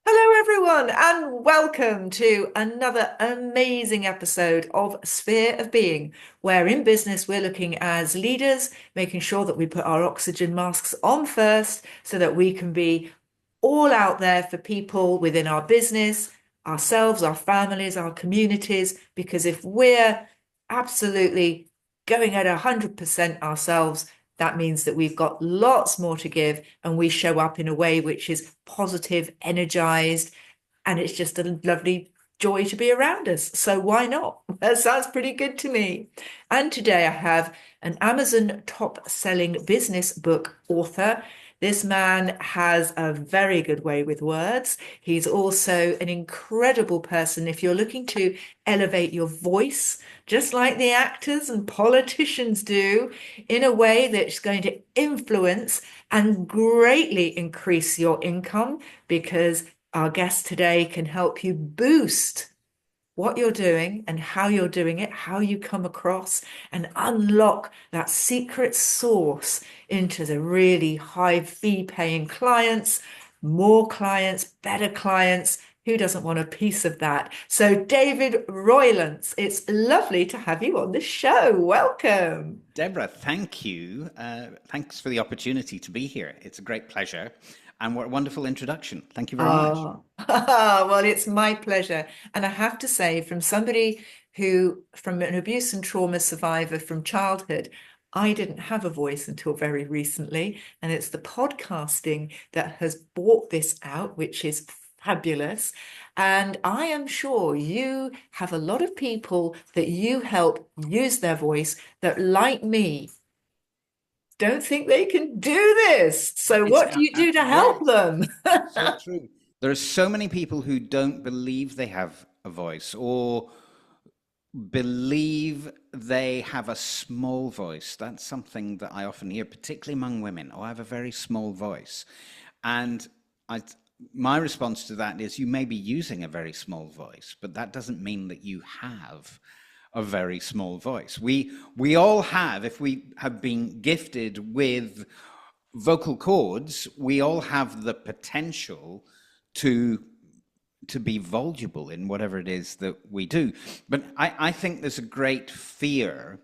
Hello, everyone, and welcome to another amazing episode of Sphere of Being, where in business we're looking as leaders, making sure that we put our oxygen masks on first so that we can be all out there for people within our business, ourselves, our families, our communities. Because if we're absolutely going at 100% ourselves, that means that we've got lots more to give and we show up in a way which is positive, energized, and it's just a lovely joy to be around us. So why not? That sounds pretty good to me. And today I have an Amazon top-selling business book author. This man has a very good way with words. He's also an incredible person. If you're looking to elevate your voice, just like the actors and politicians do, in a way that's going to influence and greatly increase your income, because our guest today can help you boost what you're doing and how you're doing it, how you come across, and unlock that secret source into the really high fee paying clients, more clients, better clients. Who doesn't want a piece of that? So, David Roylance, it's lovely to have you on the show. Welcome. Deborah, thank you. Thanks for the opportunity to be here. It's a great pleasure. And what a wonderful introduction. Thank you very much. Oh, well, it's my pleasure. And I have to say, from somebody who, from an abuse and trauma survivor from childhood, I didn't have a voice until very recently. And it's the podcasting that has brought this out, which is fabulous. And I am sure you have a lot of people that you help use their voice that, like me, don't think they can do this. So, It's what do you do to yeah, help them? so true. There are so many people who don't believe they have a voice or believe they have a small voice. That's something that I often hear, particularly among women. Oh, I have a very small voice. And I, my response to that is you may be using a very small voice, but that doesn't mean that you have a very small voice. We all have, if we have been gifted with vocal cords, we all have the potential to be voluble in whatever it is that we do. But I think there's a great fear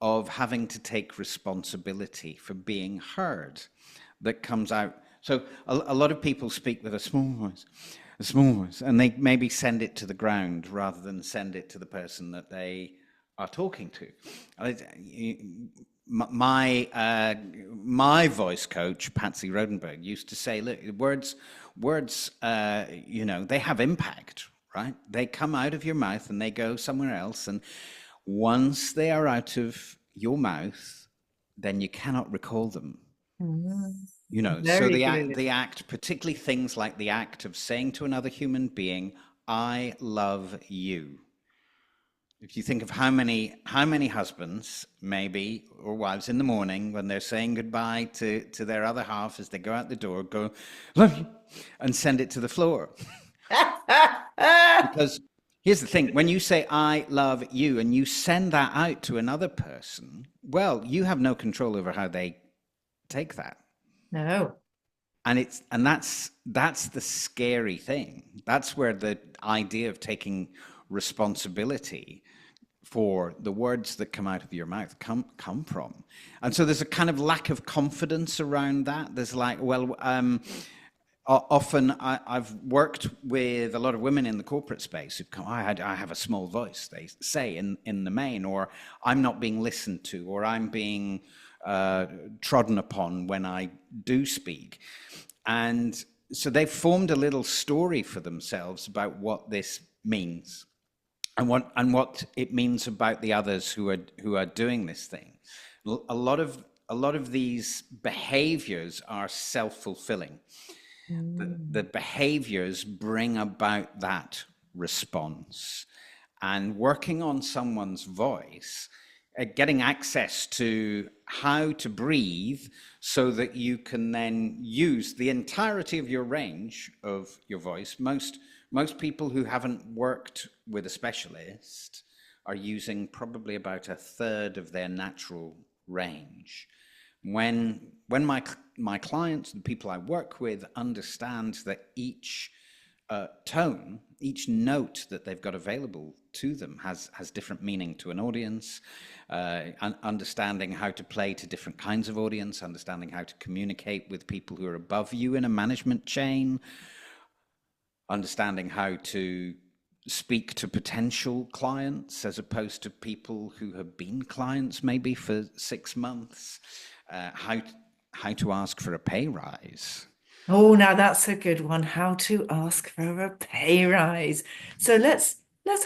of having to take responsibility for being heard that comes out. So a lot of people speak with a small voice, and they maybe send it to the ground rather than send it to the person that they are talking to. My voice coach, Patsy Rodenberg, used to say, look, words, they have impact, right? They come out of your mouth and they go somewhere else. And once they are out of your mouth, then you cannot recall them. Mm, So very good. the act, particularly things like the act of saying to another human being, I love you. If you think of how many husbands, maybe, or wives in the morning when they're saying goodbye to their other half as they go out the door, go, love you, and send it to the floor. Because here's the thing, when you say I love you and you send that out to another person, well, you have no control over how they take that. No. And that's the scary thing. That's where the idea of taking responsibility for the words that come out of your mouth come from. And so there's a kind of lack of confidence around that. There's like, often I've worked with a lot of women in the corporate space who come, I have a small voice, they say in the main, or I'm not being listened to, or I'm being trodden upon when I do speak. And so they've formed a little story for themselves about what this means and what it means about the others who are doing this thing. A lot of these behaviors are self-fulfilling. The Mm. behaviors bring about that response. And working on someone's voice, getting access to how to breathe so that you can then use the entirety of your range of your voice. Most people who haven't worked with a specialist are using probably about a third of their natural range. when my clients, the people I work with, understand that each tone, each note that they've got available to them has different meaning to an audience, understanding how to play to different kinds of audience, understanding how to communicate with people who are above you in a management chain, understanding how to speak to potential clients as opposed to people who have been clients maybe for 6 months, how to ask for a pay rise. Oh, now that's a good one. How to ask for a pay rise. So let's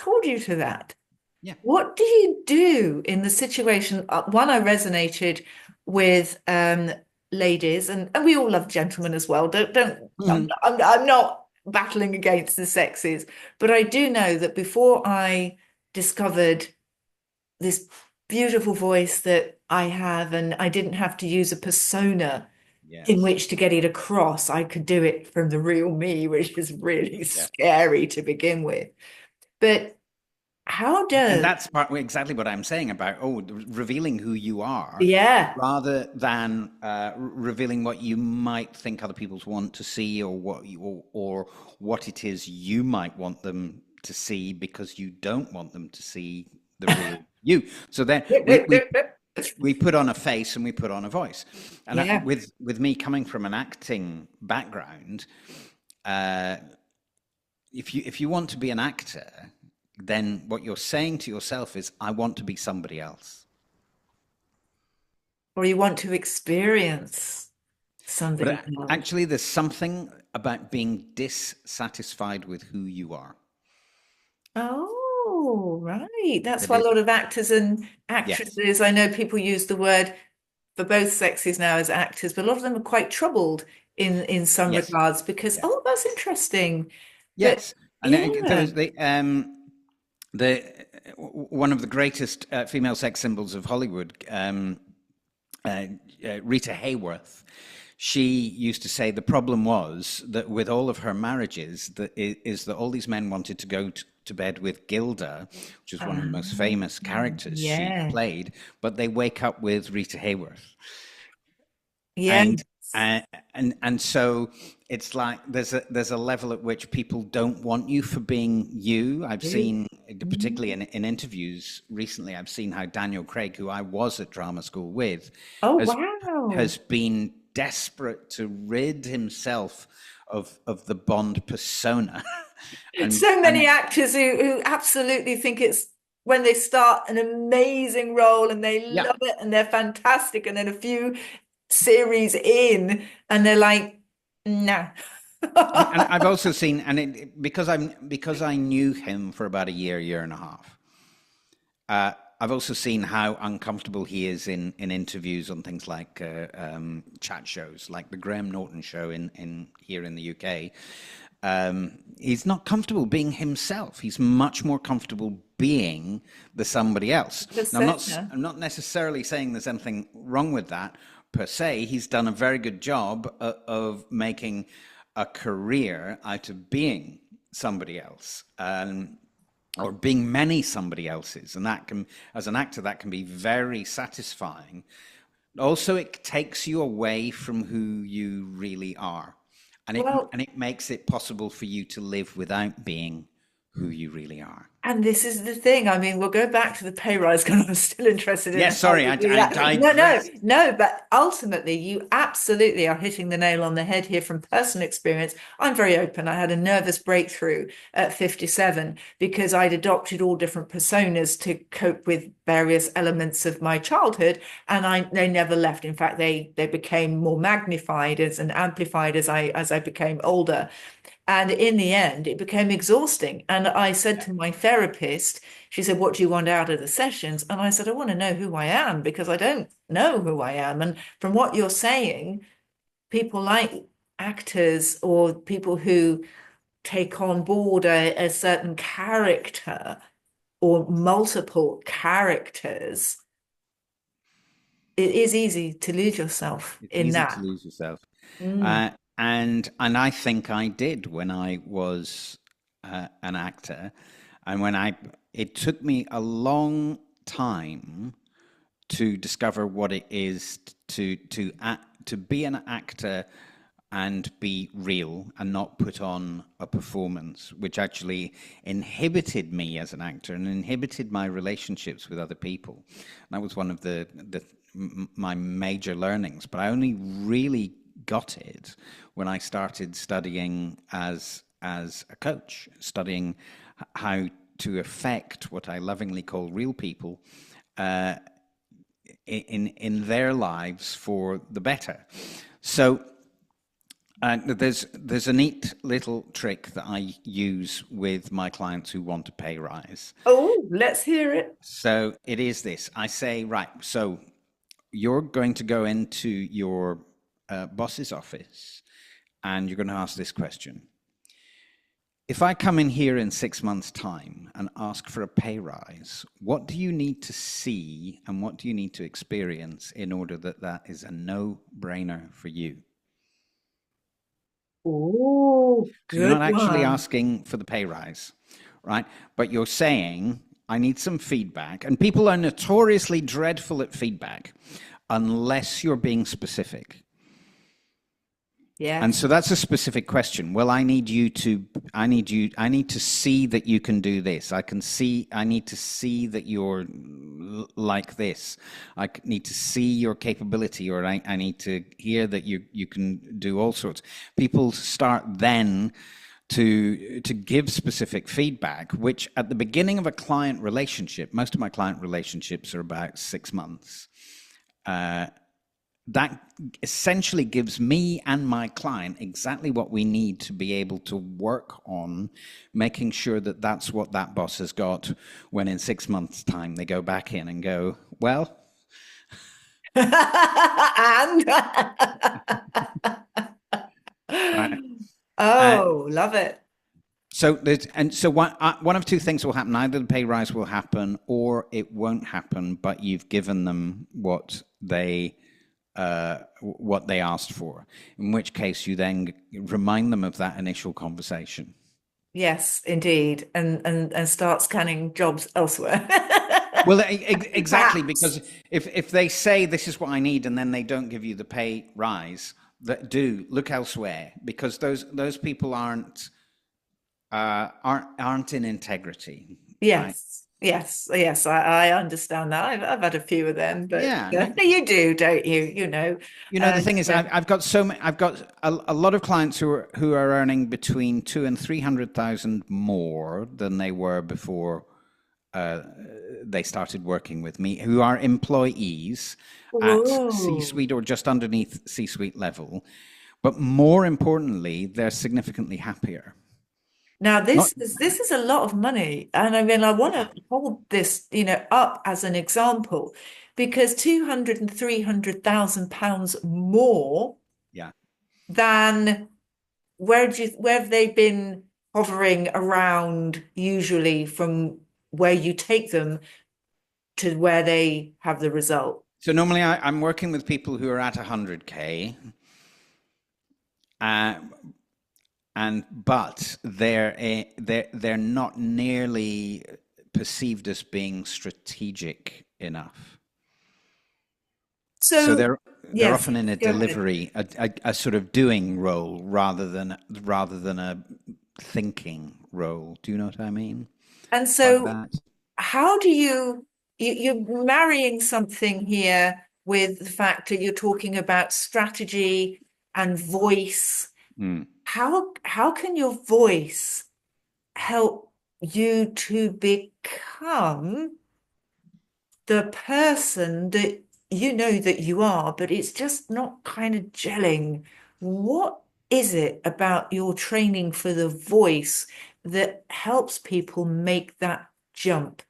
hold you to that. Yeah. What do you do in the situation? One, I resonated with ladies, and we all love gentlemen as well. Don't Mhm. I'm not battling against the sexes, but I do know that before I discovered this beautiful voice that I have, and I didn't have to use a persona in Yes. which to get it across. I could do it from the real me, which is really Yeah. scary to begin with. But how And does, that's exactly what I'm saying about, revealing who you are yeah, rather than revealing what you might think other people want to see, or or what it is you might want them to see because you don't want them to see the real you. So then we put on a face and we put on a voice. And yeah. with me coming from an acting background, uh, if you want to be an actor, then what you're saying to yourself is, I want to be somebody else. Or you want to experience But somebody else. actually, there's something about being dissatisfied with who you are. Oh, right. That's That why a is, lot of actors and yes, actresses, I know people use the word for both sexes now as actors, but a lot of them are quite troubled in some yes, regards because, yes, oh, that's interesting. But yes. And yeah. there's the one of the greatest female sex symbols of Hollywood, uh, Rita Hayworth. She used to say the problem was that with all of her marriages, is that all these men wanted to go to bed with Gilda, which is one of the most famous characters she Yeah. played, but they wake up with Rita Hayworth. Yeah. And uh, and so it's like there's a level at which people don't want you for being you. I've seen, particularly in interviews recently, I've seen how Daniel Craig, who I was at drama school with, Oh, has wow. been desperate to rid himself of the Bond persona, So and many actors who absolutely think it's when they start an amazing role and they yeah. love it and they're fantastic, and then a few series in and they're like, no. And I've also seen, and because I knew him for about a year and a half. I've also seen how uncomfortable he is in interviews on things like chat shows, like the Graham Norton show in here in the UK. He's not comfortable being himself. He's much more comfortable being the somebody else. Now, Persona. I'm not necessarily saying there's anything wrong with that per se. He's done a very good job of making a career out of being somebody else. Or being many somebody else's, and that can, as an actor, that can be very satisfying. Also, it takes you away from who you really are, and Well, it makes it possible for you to live without being who you really are. and this is the thing. I mean, we'll go back to the pay rise because I'm still interested in Yes, how sorry, you do I that. No, no, digressed. no. But ultimately, you absolutely are hitting the nail on the head here from personal experience. I'm very open. I had a nervous breakthrough at 57 because I'd adopted all different personas to cope with various elements of my childhood, and they never left. In fact, they became more magnified and amplified as I became older. And in the end, it became exhausting. And I said Yeah, to my therapist, she said, what do you want out of the sessions? And I said, I want to know who I am because I don't know who I am. And from what you're saying, people like actors or people who take on board a certain character or multiple characters, it is easy to lose yourself it's in easy to that. lose yourself, Mm. uh, and I think I did when I was an actor, and it took me a long time to discover what it is to be an actor and be real and not put on a performance, which actually inhibited me as an actor and inhibited my relationships with other people. That was one of my major learnings, but I only really got it when I started studying as a coach, studying how to affect what I lovingly call real people in their lives for the better. So there's a neat little trick that I use with my clients who want a pay rise. Oh, let's hear it. So it is this. I say, right, so you're going to go into your boss's office and you're going to ask this question. If I come in here in 6 months' time and ask for a pay rise, what do you need to see and what do you need to experience in order that is a no-brainer for you? Oh, So you're not good actually one. asking for the pay rise, right? But you're saying, I need some feedback. And people are notoriously dreadful at feedback unless you're being specific. And Yes. so that's a specific question. Well, I need to see that you can do this. I need to see that you're like this. I need to see your capability, or I need to hear that you can do all sorts. People start then to give specific feedback, which at the beginning of a client relationship, most of my client relationships are about 6 months. That essentially gives me and my client exactly what we need to be able to work on making sure that that's what that boss has got when in 6 months' time they go back in and go, well, And right. Uh, oh, love it. so one of two things will happen. Either the pay rise will happen or it won't happen, but you've given them what they asked for, in which case you then remind them of that initial conversation. Yes, indeed. And start scanning jobs elsewhere. Well, exactly, Perhaps. because if they say this is what I need and then they don't give you the pay rise, that do look elsewhere, because those people aren't in integrity, right? Yes. Yes. Yes. I understand that. I've had a few of them, but Yeah, no, you do, don't you? You know. the And thing is, I've got I've got a lot of clients who are earning between 200,000 and 300,000 more than they were before they started working with me, who are employees at whoa. C-suite or just underneath C-suite level. But more importantly, they're significantly happier. Now Not, this is a lot of money. And I mean I want to hold this, up as an example because 200 and 300,000 pounds more yeah. than where have they been hovering around usually from where you take them to where they have the result? So normally I'm working with people who are at 100K, uh, but they're not nearly perceived as being strategic enough. So So they're yes, often in a go ahead. delivery, a sort of doing role rather than a thinking role. Do you know what I mean And by so that? how do you're marrying something here with the fact that you're talking about strategy and voice. Mm. How can your voice help you to become the person that you know that you are, but it's just not kind of gelling? What is it about your training for the voice that helps people make that jump?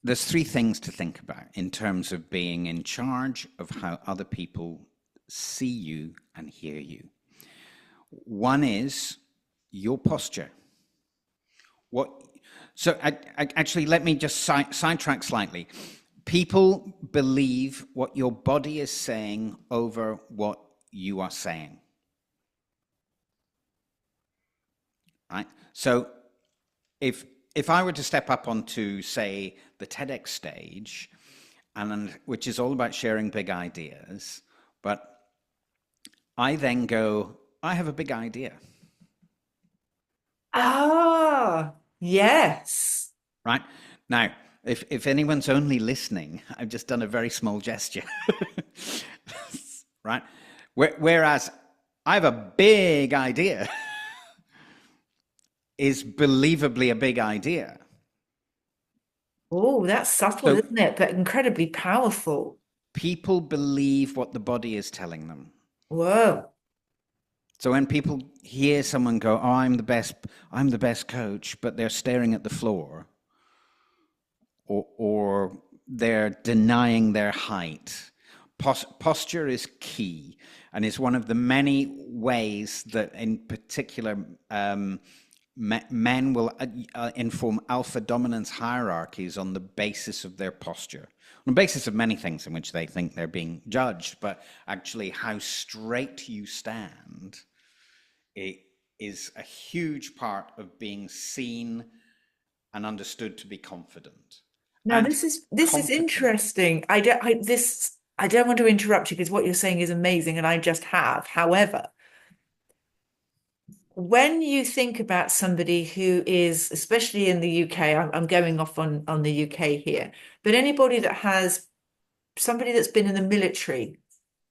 There's three things to think about in terms of being in charge of how other people see you and hear you. One is your posture. What? So actually, let me just sidetrack slightly. People believe what your body is saying over what you are saying, right? So if if I were to step up onto, say, the TEDx stage and which is all about sharing big ideas. But I then go, I have a big idea, Ah, yes. right? Now, if anyone's only listening, I've just done a very small gesture, right? Whereas I have a big idea is believably a big idea. Oh, that's subtle, So isn't it? But incredibly powerful. people believe what the body is telling them. Whoa. So when people hear someone go, "Oh, I'm the best coach," but they're staring at the floor, or they're denying their height, posture is key, and is one of the many ways that, in particular, men will inform alpha dominance hierarchies on the basis of their posture, on the basis of many things in which they think they're being judged, but actually how straight you stand. It is a huge part of being seen and understood to be confident. Now And this is competent. interesting. I don't want to interrupt you because what you're saying is amazing and I just have. However, when you think about somebody who is, especially in the UK, I'm going off on the UK here, but anybody that has somebody that's been in the military,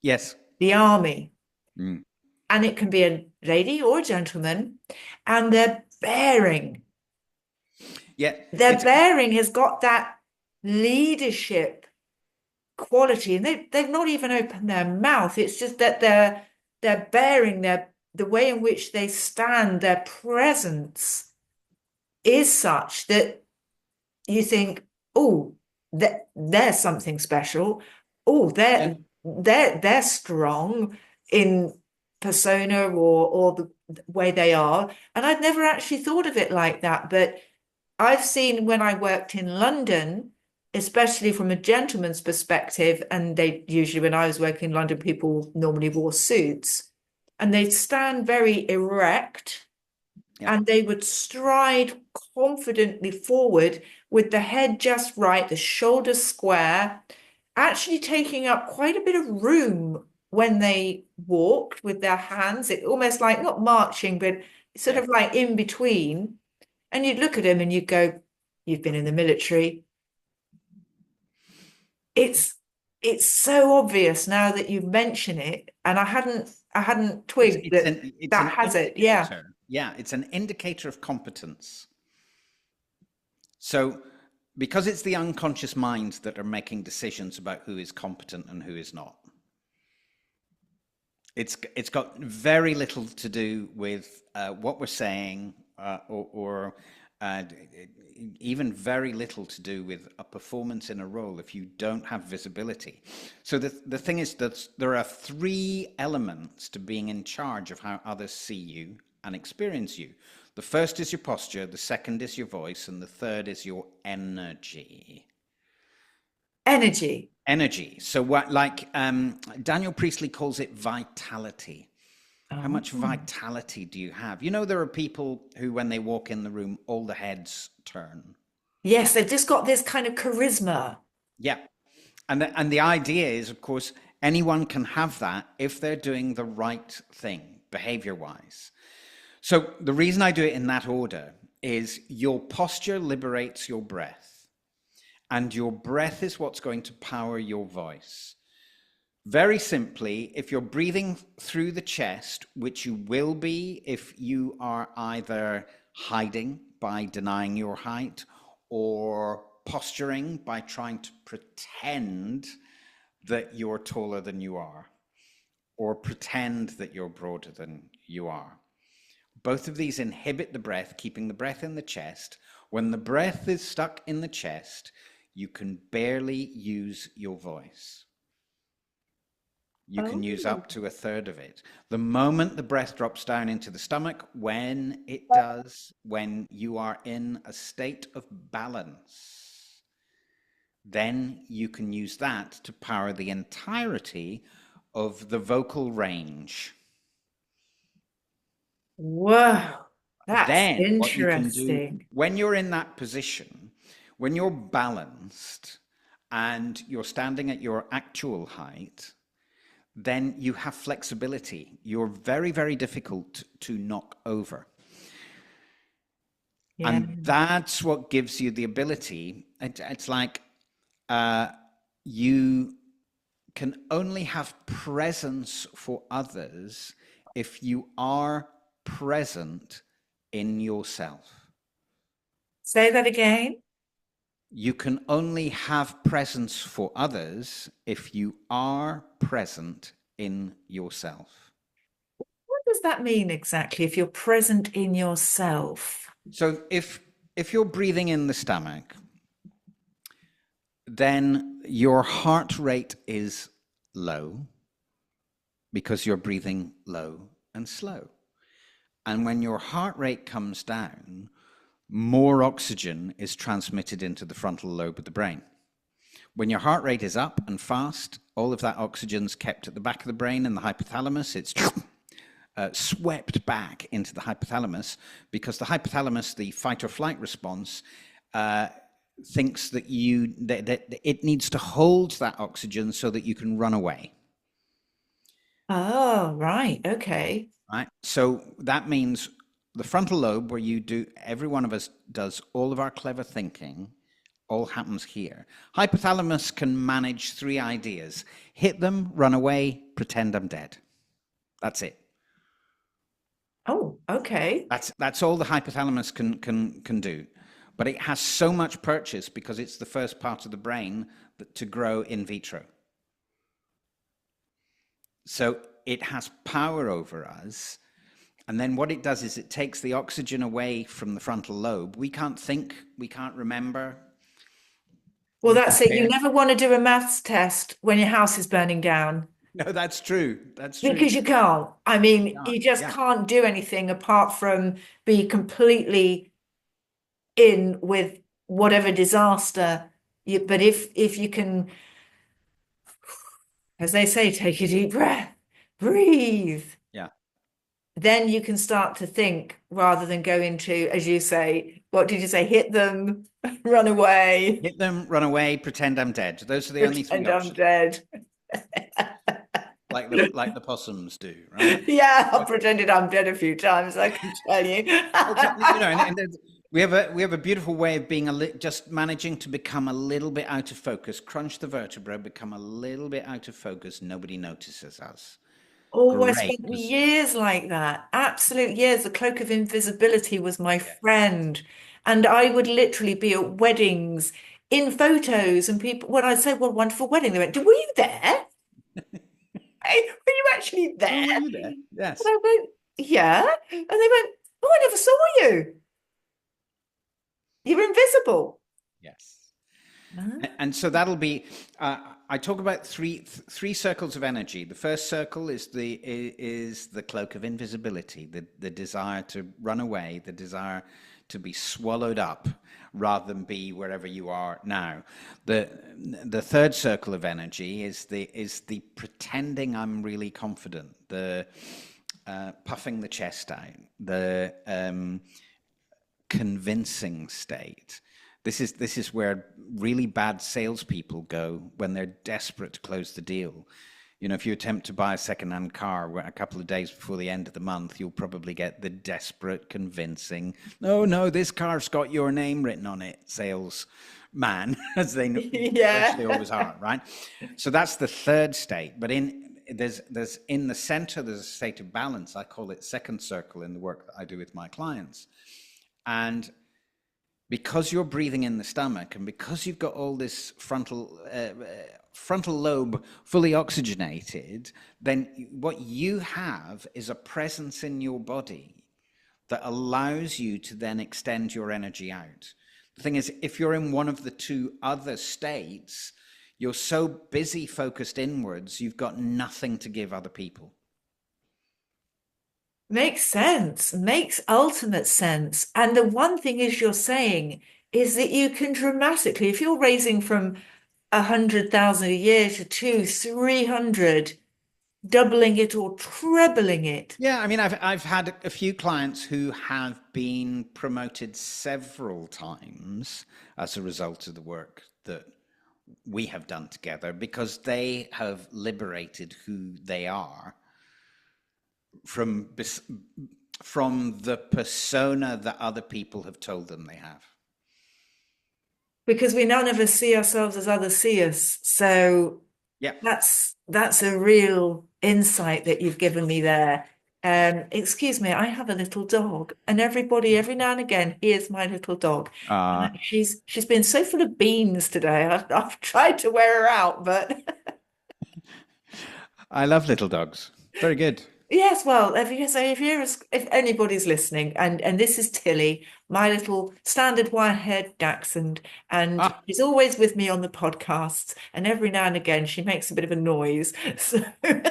Yes. the army, Mm. and it can be a lady or a gentleman, and Yeah. their It's bearing has got that leadership quality, and they've not even opened their mouth. It's just that they're bearing the way in which they stand, their presence is such that you think, oh, there's something special. Oh, yeah. they're strong in persona or the way they are. And I'd never actually thought of it like that. But I've seen when I worked in London, especially from a gentleman's perspective, and they usually, when I was working in London, people normally wore suits and they'd stand very erect Yeah. and they would stride confidently forward with the head just right, the shoulders square, actually taking up quite a bit of room when they walked with their hands. It almost like not marching, but sort Yeah. of like in between. And you'd look at him and you'd go, "You've been in the military." It's it's so obvious now that you mention it, and I hadn't twigged that It's that an has it. Yeah. indicator. Yeah, it's an indicator of competence. So because it's the unconscious minds that are making decisions about who is competent and who is not. It's got very little to do with what we're saying, or even very little to do with a performance in a role if you don't have visibility. So the thing is that there are three elements to being in charge of how others see you and experience you. The first is your posture, the second is your voice, and the third is your energy. Energy. Energy. So what, like Daniel Priestley calls it vitality. How Oh. much vitality do you have? You know, there are people who, when they walk in the room, all the heads turn. Yes, they've just got this kind of charisma. Yeah. And the idea is, of course, anyone can have that if they're doing the right thing, behavior wise. So the reason I do it in that order is your posture liberates your breath, and your breath is what's going to power your voice. Very simply, if you're breathing through the chest, which you will be if you are either hiding by denying your height or posturing by trying to pretend that you're taller than you are, or pretend that you're broader than you are. Both of these inhibit the breath, keeping the breath in the chest. When the breath is stuck in the chest, you can barely use your voice. You can use Oh. up to a third of it. The moment the breath drops down into the stomach, when it does, when you are in a state of balance, then you can use that to power the entirety of the vocal range. Whoa, that's Then, what you can do interesting. when you're in that position, when you're balanced and you're standing at your actual height, then you have flexibility. You're very, very difficult to knock over. Yeah. And that's what gives you the ability. It's like you can only have presence for others if you are present in yourself. Say that again. You can only have presence for others if you are present in yourself. What does that mean exactly? If you're present in yourself? So if you're breathing in the stomach, then your heart rate is low because you're breathing low and slow. And when your heart rate comes down, more oxygen is transmitted into the frontal lobe of the brain. When your heart rate is up and fast, all of that oxygen's kept at the back of the brain in the hypothalamus. It's swept back into the hypothalamus because the hypothalamus, the fight or flight response, thinks that it needs to hold that oxygen so that you can run away. Oh, right. Okay. Right. So that means the frontal lobe, where every one of us does all of our clever thinking, all happens here. Hypothalamus can manage three ideas: hit them, run away, pretend I'm dead. That's it. Oh, okay. That's all the hypothalamus can do. But it has so much purchase because it's the first part of the brain to grow in vitro. So it has power over us. And then what it does is it takes the oxygen away from the frontal lobe. We can't think, we can't remember, Well, we that's it. You compare. never want to do a maths test when your house is burning down No, that's true. That's true. because you can't. I mean, Yeah, you just yeah. can't do anything apart from be completely in with whatever disaster. But if you can, as they say, take a deep breath, breathe, Yeah. then you can start to think rather than go into, as you say, what did you say? Hit them, run away, Hit them, run away, pretend I'm dead. Those are the only three pretend I'm options, dead. like the possums do, right? Yeah, I've pretended I'm dead a few times, I can tell you. You know, and we have a beautiful way of being just managing to become a little bit out of focus, crunch the vertebra, become a little bit out of focus. Nobody notices us. Oh, I Great, spent because years like that. Absolute years. The cloak of invisibility was my yeah, friend. And I would literally be at weddings in photos, and people, when I say, what a wonderful wedding, they went, were you there? Hey, were you actually oh, there? were you there? And Yes, I went, yeah. And they went, oh, I never saw you. You're invisible. yes. Ah. And so that'll be. I talk about three circles of energy. The first circle is the cloak of invisibility, the desire to run away, the desire to be swallowed up rather than be wherever you are now. The third circle of energy is the pretending I'm really confident, the puffing the chest out, the convincing state. This is where really bad salespeople go when they're desperate to close the deal. You know, if you attempt to buy a second-hand car a couple of days before the end of the month, you'll probably get the desperate, convincing, "No, no, this car's got your name written on it," salesman, as they virtually Yeah. always are, right? So that's the third state. But there's in the center, there's a state of balance. I call it second circle in the work that I do with my clients. And because you're breathing in the stomach and because you've got all this frontal lobe fully oxygenated, then what you have is a presence in your body that allows you to then extend your energy out. The thing is, if you're in one of the two other states, you're so busy focused inwards, you've got nothing to give other people. Makes sense. Makes ultimate sense. And the one thing is you're saying is that you can dramatically, if you're raising from 100,000 a year to two, 300, doubling it or trebling it. Yeah, I mean, I've had a few clients who have been promoted several times as a result of the work that we have done together because they have liberated who they are from from the persona that other people have told them they have. Because we none of us see ourselves as others see us. So Yeah. that's a real insight that you've given me there. Excuse me, I have a little dog, and everybody every now and again hears my little dog. Uh, And she's been so full of beans today. I've tried to wear her out, but I love little dogs. Very good. yes, well, if anybody's listening, and this is Tilly, my little standard wire-haired dachshund, and Ah, she's always with me on the podcasts, and every now and again she makes a bit of a noise. So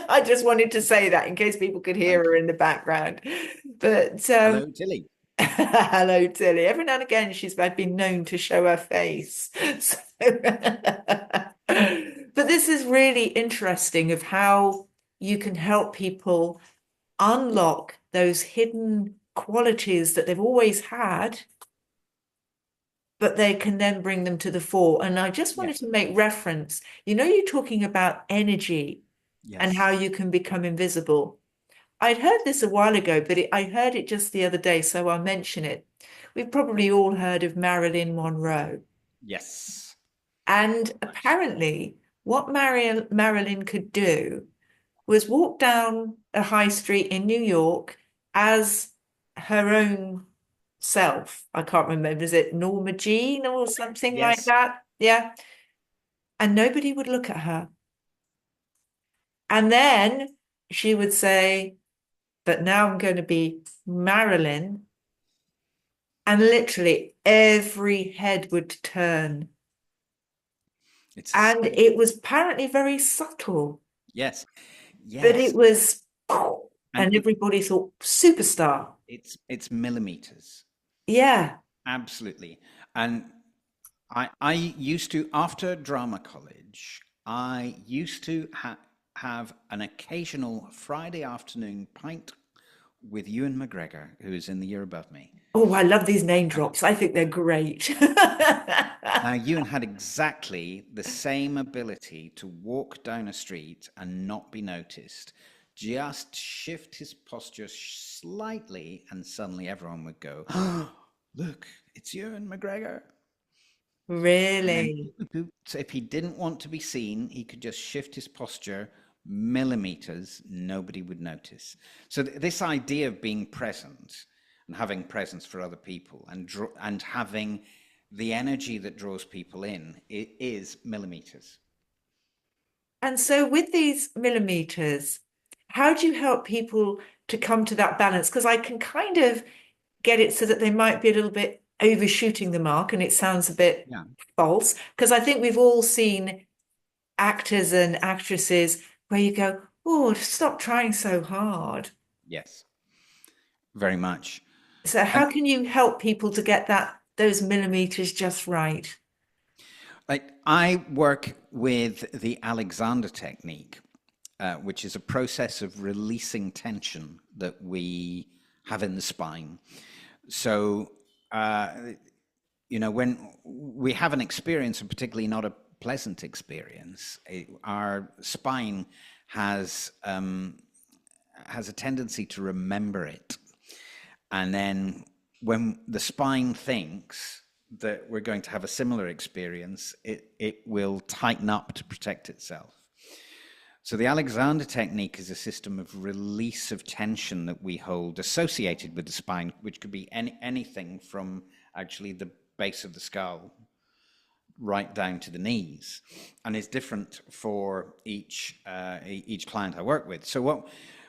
I just wanted to say that in case people could hear thank her you. in the background. But Hello, Tilly. hello, Tilly. Every now and again I've been known to show her face. So but this is really interesting of how you can help people unlock those hidden qualities that they've always had, but they can then bring them to the fore. And I just wanted Yes. to make reference, you're talking about energy and how Yes. you can become invisible. I'd heard this a while ago, but I heard it just the other day, so I'll mention it. We've probably all heard of Marilyn Monroe. Yes. And apparently, what Marilyn could do was walk down a high street in New York as her own self. I can't remember, is it Norma Jean or something like Yes. that? Yeah. And nobody would look at her. And then she would say, but now I'm going to be Marilyn. And literally every head would turn. It's And it was apparently very subtle, yes. but Yes. it was, And and everybody thought, superstar. it's millimeters. Yeah. Absolutely. And I used to, after drama college, I used to have an occasional Friday afternoon pint with Ewan McGregor, who is in the year above me. Oh, I love these name drops. I think they're great. Now, Ewan had exactly the same ability to walk down a street and not be noticed, just shift his posture slightly, and suddenly everyone would go, oh, look, it's Ewan McGregor. And then Really? so if he didn't want to be seen, he could just shift his posture millimeters, nobody would notice. So this idea of being present and having presence for other people and having the energy that draws people in, it is millimeters. And so with these millimeters, how do you help people to come to that balance? Because I can kind of get it so that they might be a little bit overshooting the mark and it sounds a bit Yeah. false. Because I think we've all seen actors and actresses where you go, oh, stop trying so hard. Yes, very much. So And how can you help people to get those millimeters just right? like I work with the Alexander technique, which is a process of releasing tension that we have in the spine. So, uh, when we have an experience, and particularly not a pleasant experience, our spine has has a tendency to remember it, and then when the spine thinks that we're going to have a similar experience, it will tighten up to protect itself. So the Alexander technique is a system of release of tension that we hold associated with the spine, which could be anything from actually the base of the skull right down to the knees, and is different for each client I work with. So what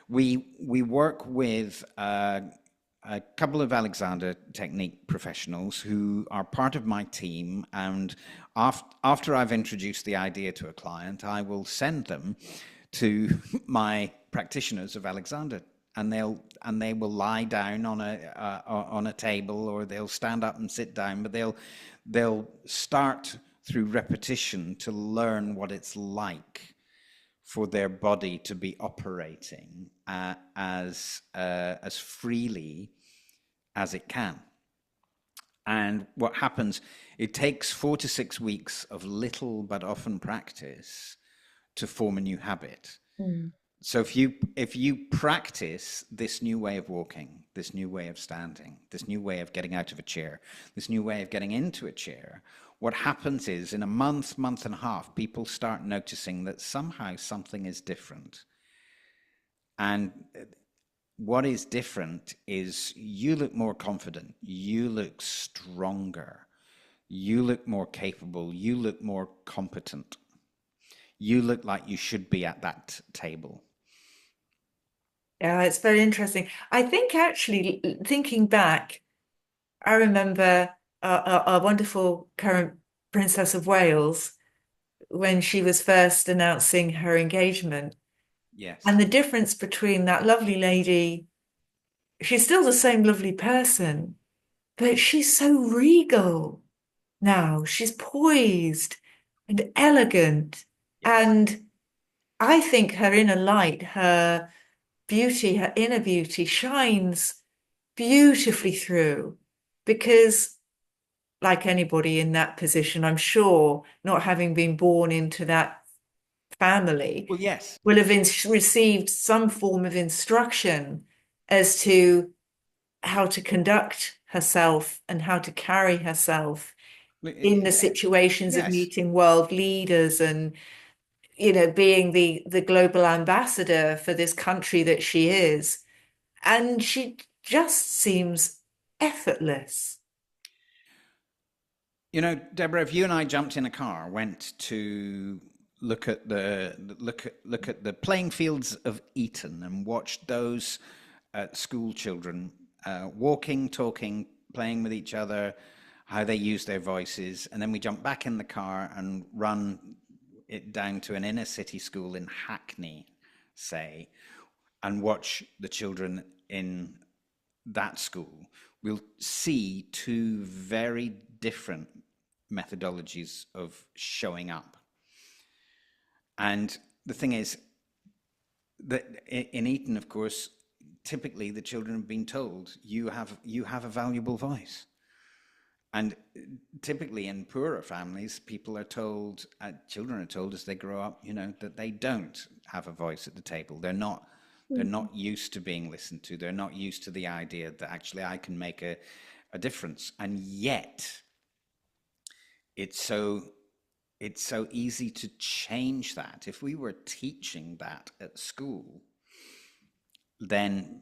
we work with a couple of Alexander technique professionals who are part of my team, and after I've introduced the idea to a client, I will send them to my practitioners of Alexander, and they will lie down on a table, or they'll stand up and sit down, but they'll start through repetition to learn what it's like for their body to be operating as freely as it can. And what happens, it takes 4 to 6 weeks of little but often practice to form a new habit. Mm. So if you practice this new way of walking, this new way of standing, this new way of getting out of a chair, this new way of getting into a chair, what happens is in a month, month and a half, people start noticing that somehow something is different. And what is different is you look more confident, you look stronger, you look more capable, you look more competent, you look like you should be at that table. Yeah, it's very interesting. I think actually, thinking back, I remember our wonderful current Princess of Wales when she was first announcing her engagement. And Yes. the difference between that lovely lady, she's still the same lovely person, but she's so regal now. She's poised and elegant. Yes. And I think her inner light, her beauty, her inner beauty shines beautifully through because, like anybody in that position, I'm sure, not having been born into that family, Well, yes. will have received some form of instruction as to how to conduct herself and how to carry herself in the situations of Yes. meeting world leaders and being the global ambassador for this country that she is. And she just seems effortless. Deborah, if you and I jumped in a car, went to look at the playing fields of Eton and watched those school children walking, talking, playing with each other, how they use their voices, and then we jump back in the car and run it down to an inner city school in Hackney, say, and watch the children in that school, we'll see two very different methodologies of showing up. And the thing is that in Eton, of course, typically the children have been told you have a valuable voice. And typically in poorer families, people are told, children are told as they grow up, that they don't have a voice at the table. They're not used to being listened to. They're not used to the idea that actually I can make a difference. And yet it's so easy to change that. If we were teaching that at school, then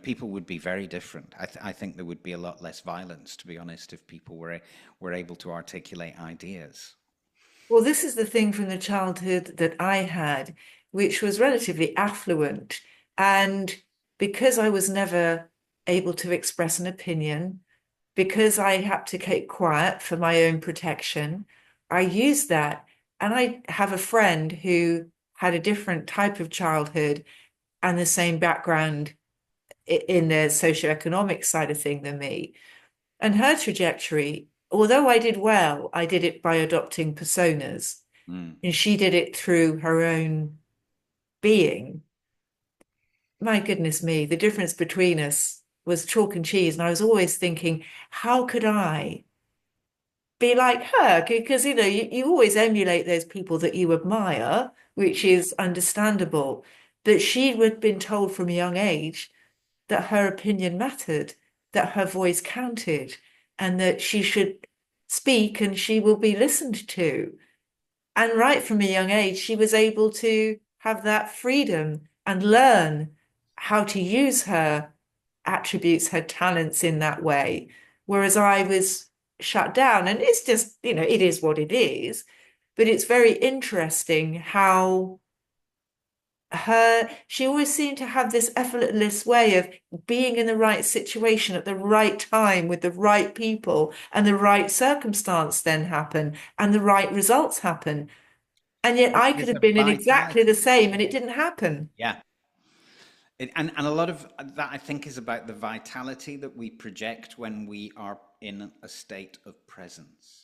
people would be very different. I think there would be a lot less violence, to be honest, if people were able to articulate ideas. Well, this is the thing from the childhood that I had, which was relatively affluent. And because I was never able to express an opinion, because I had to keep quiet for my own protection, I used that. And I have a friend who had a different type of childhood and the same background in the socioeconomic side of thing than me. And her trajectory, although I did well, I did it by adopting personas, Mm. and she did it through her own being. My goodness me, the difference between us was chalk and cheese. And I was always thinking, how could I be like her? Because, you always emulate those people that you admire, which is understandable. But she had been told from a young age that her opinion mattered, that her voice counted, and that she should speak and she will be listened to. And right from a young age, she was able to have that freedom and learn how to use her attributes, her talents in that way. Whereas I was shut down. And it's just, it is what it is. But it's very interesting how she always seemed to have this effortless way of being in the right situation at the right time with the right people, and the right circumstance then happen and the right results happen. And yet I could There's have a been in exactly the vitality. same and it didn't happen. Yeah. And a lot of that, I think, is about the vitality that we project when we are in a state of presence.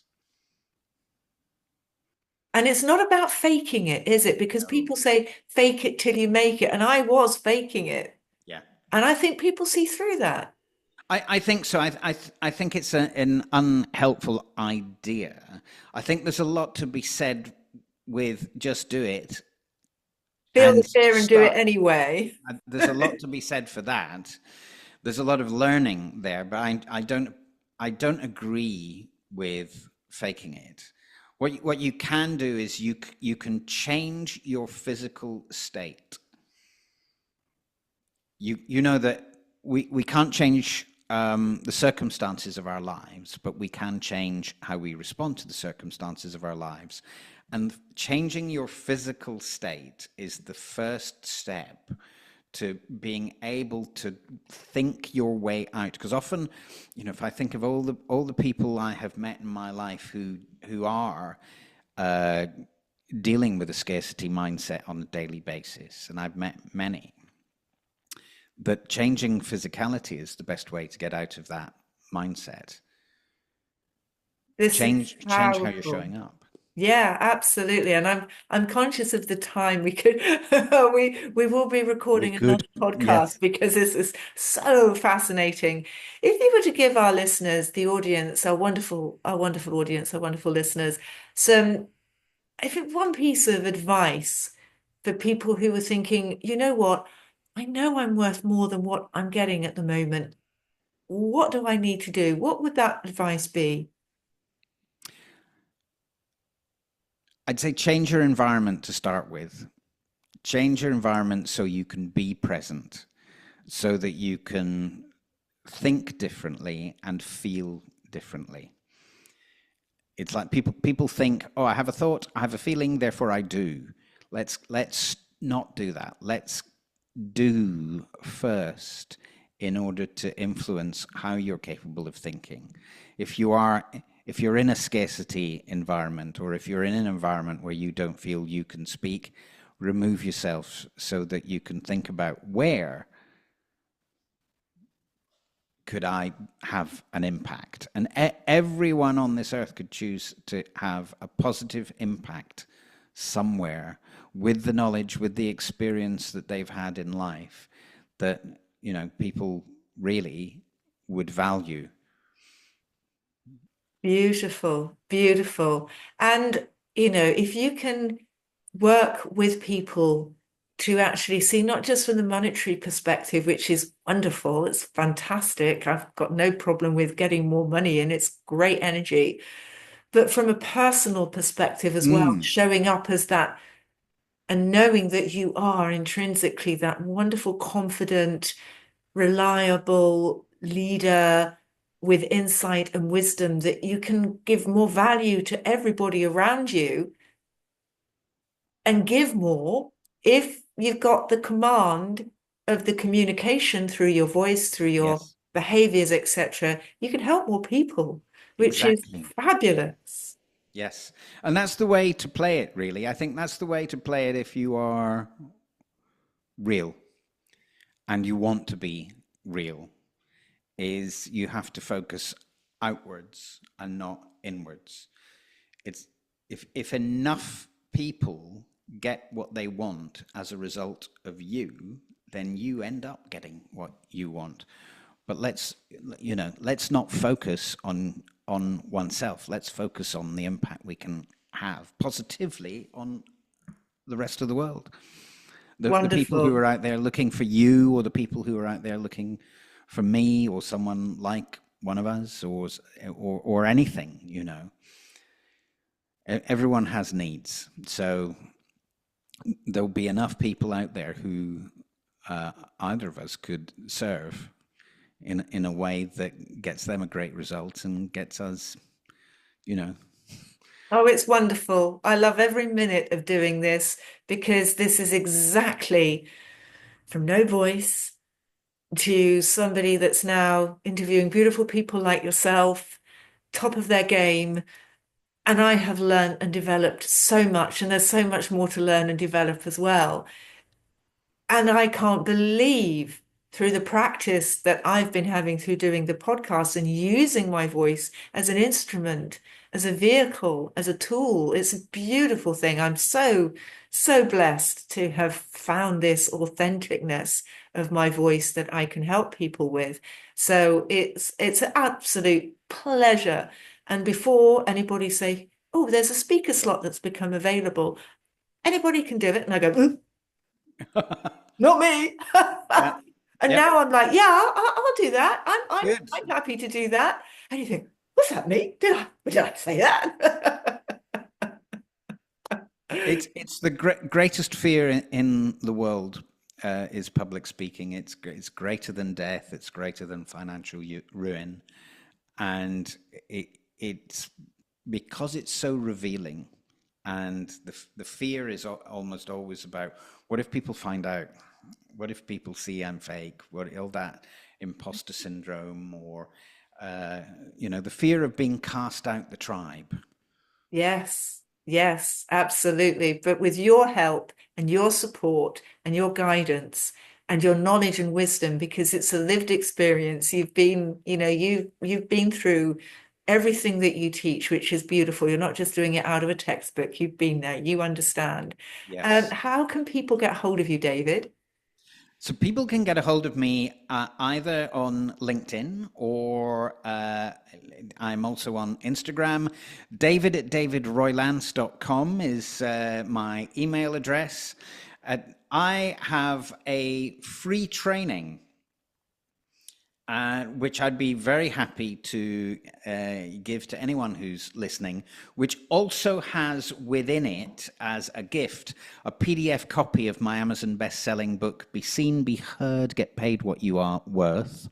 And it's not about faking it, is it? Because No. people say fake it till you make it. And I was faking it. Yeah. And I think people see through that. I think so. I think it's an unhelpful idea. I think there's a lot to be said with just do it Feel the and fear and do it start. anyway. There's a lot to be said for that. There's a lot of learning there, but I don't agree with faking it. What you can do is you can change your physical state. You know that we can't change the circumstances of our lives, but we can change how we respond to the circumstances of our lives. And changing your physical state is the first step to being able to think your way out. Because often, if I think of all the people I have met in my life who are uh, dealing with a scarcity mindset on a daily basis, and I've met many, that changing physicality is the best way to get out of that mindset. This is Change how you're powerful. showing up. Yeah, absolutely. And I'm conscious of the time we could we will be We recording another could, podcast yes. because this is so fascinating. If you were to give our listeners, the audience, our wonderful audience, our wonderful listeners, some if it, one piece of advice for people who are thinking, you know what, I know I'm worth more than what I'm getting at the moment. What do I need to do? What would that advice be? I'd say change your environment to start with. Change your environment so you can be present, so that you can think differently and feel differently. It's like people think, oh, I have a thought, I have a feeling, therefore I do. Let's not do that. Let's do first in order to influence how you're capable of thinking. If you are if you're in a scarcity environment, or if you're in an environment where you don't feel you can speak, remove yourself so that you can think about where could I have an impact? And everyone on this earth could choose to have a positive impact somewhere with the knowledge, with the experience that they've had in life that, people really would value. Beautiful, beautiful. And, if you can work with people to actually see, not just from the monetary perspective, which is wonderful, it's fantastic. I've got no problem with getting more money and it's great energy, but from a personal perspective as well, Mm, showing up as that and knowing that you are intrinsically that wonderful, confident, reliable leader with insight and wisdom that you can give more value to everybody around you and give more if you've got the command of the communication through your voice, through your yes, behaviors, etc. You can help more people, which is exactly. fabulous. Yes. And that's the way to play it, really. I think that's the way to play it if you are real and you want to be real, is you have to focus outwards and not inwards. It's if enough people get what they want as a result of you, then you end up getting what you want. But let's not focus on oneself. Let's focus on the impact we can have positively on the rest of the world. The people who Wonderful. are out there looking for you, or the people who are out there looking for me, or someone like one of us, or anything. Everyone has needs, so there'll be enough people out there who either of us could serve in a way that gets them a great result and gets us, you know. Oh, it's wonderful. I love every minute of doing this because this is exactly from no voice to somebody that's now interviewing beautiful people like yourself, top of their game. And I have learned and developed so much, and there's so much more to learn and develop as well. And I can't believe through the practice that I've been having through doing the podcast and using my voice as an instrument as a vehicle, as a tool. It's a beautiful thing. I'm so, so blessed to have found this authenticness of my voice that I can help people with. So it's an absolute pleasure. And before anybody say, oh, there's a speaker slot that's become available, anybody can do it. And I go, not me. Yeah. And Yep. now I'm like, yeah, I'll do that. Good. I'm happy to do that. And you think, was that me? Did I say that? It's the greatest fear in the world is public speaking. It's greater than death. It's greater than financial ruin, and it's because it's so revealing. And the fear is almost always about, what if people find out? What if people see I'm fake? What all that imposter syndrome, or the fear of being cast out the tribe. Yes, yes, absolutely. But with your help and your support and your guidance and your knowledge and wisdom, because it's a lived experience, you've been through everything that you teach, which is beautiful. You're not just doing it out of a textbook. You've been there, you understand. Yes. How can people get hold of you, David? So people can get a hold of me either on LinkedIn, or I'm also on Instagram. David at davidroylance.com is my email address. I have a free training which I'd be very happy to give to anyone who's listening, which also has within it, as a gift, a PDF copy of my Amazon best-selling book, Be Seen, Be Heard, Get Paid What You Are Worth.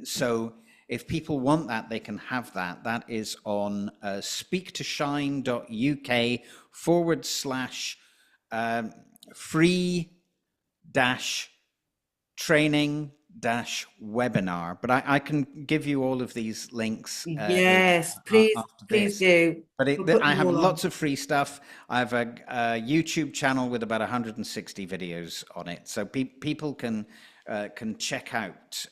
So if people want that, they can have that. That is on speaktoshine.uk/free dash training dash webinar. But I can give you all of these links Yes, please, after please this. do. But We'll put I them have all on. lots of free stuff. I have a YouTube channel with about 160 videos on it, so people can check out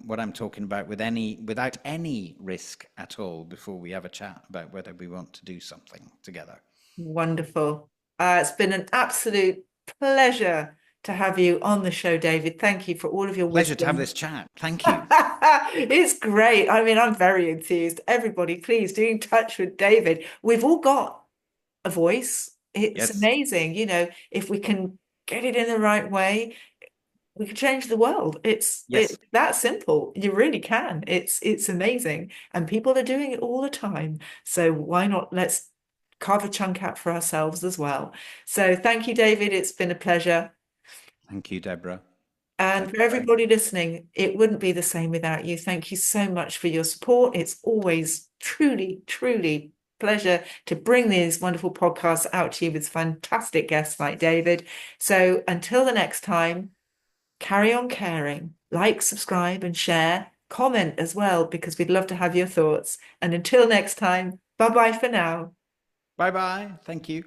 what I'm talking about without any risk at all, before we have a chat about whether we want to do something together. Wonderful. It's been an absolute pleasure to have you on the show, David. Thank you for all of your Pleasure to have wisdom. this chat. Thank you. It's great. I mean, I'm very enthused. Everybody, please do in touch with David. We've all got a voice. It's Yes. amazing. If we can get it in the right way, we can change the world. It's Yes. that simple. You really can. It's amazing. And people are doing it all the time. So why not let's carve a chunk out for ourselves as well. So thank you, David. It's been a pleasure. Thank you, Deborah. And Thank for you very everybody much. listening, it wouldn't be the same without you. Thank you so much for your support. It's always truly, truly pleasure to bring these wonderful podcasts out to you with fantastic guests like David. So until the next time, carry on caring, like, subscribe, and share. Comment as well, because we'd love to have your thoughts. And until next time, bye bye for now. Bye bye. Thank you.